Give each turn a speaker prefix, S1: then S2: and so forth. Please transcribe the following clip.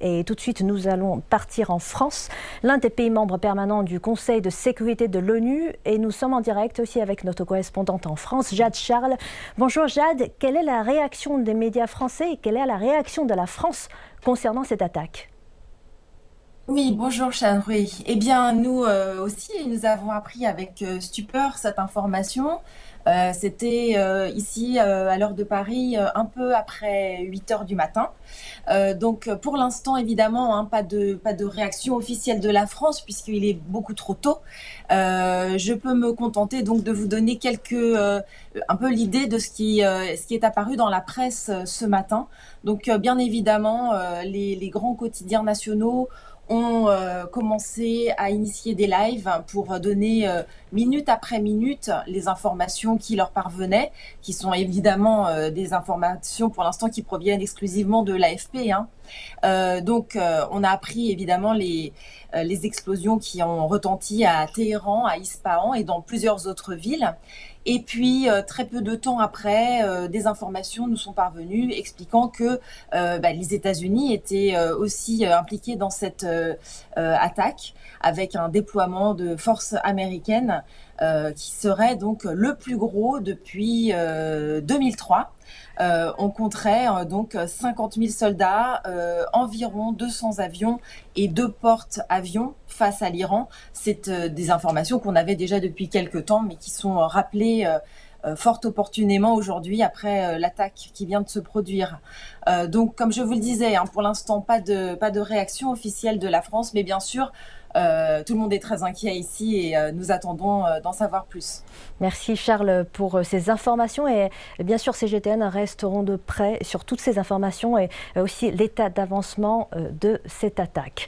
S1: Et tout de suite, nous allons partir en France, l'un des pays membres permanents du Conseil de sécurité de l'ONU. Et nous sommes en direct aussi avec notre correspondante en France, Jade Charles. Bonjour Jade, quelle est la réaction des médias français et quelle est la réaction de la France concernant cette attaque ?
S2: Oui, bonjour Chanrui. Eh bien, nous aussi, nous avons appris avec stupeur cette information. C'était ici, à l'heure de Paris, un peu après 8 heures du matin. Donc, pour l'instant, évidemment, hein, pas de réaction officielle de la France, puisqu'il est beaucoup trop tôt. Je peux me contenter donc de vous donner un peu l'idée de ce qui est apparu dans la presse ce matin. Donc, bien évidemment, les grands quotidiens nationaux ont commencé à initier des lives pour donner minute après minute les informations qui leur parvenaient, qui sont évidemment des informations pour l'instant qui proviennent exclusivement de l'AFP, hein. Donc on a appris évidemment les explosions qui ont retenti à Téhéran, à Ispahan et dans plusieurs autres villes. Et puis, très peu de temps après, des informations nous sont parvenues expliquant que les États-Unis étaient aussi impliqués dans cette attaque, avec un déploiement de forces américaines qui serait donc le plus gros depuis 2003. On compterait donc 50 000 soldats, environ 200 avions et 2 porte-avions face à l'Iran. C'est des informations qu'on avait déjà depuis quelques temps, mais qui sont rappelées fort opportunément aujourd'hui après l'attaque qui vient de se produire. Donc, comme je vous le disais, hein, pour l'instant, pas de réaction officielle de la France, mais bien sûr, tout le monde est très inquiet ici et nous attendons d'en savoir plus.
S1: Merci Charles pour ces informations et bien sûr CGTN resteront de près sur toutes ces informations et aussi l'état d'avancement de cette attaque.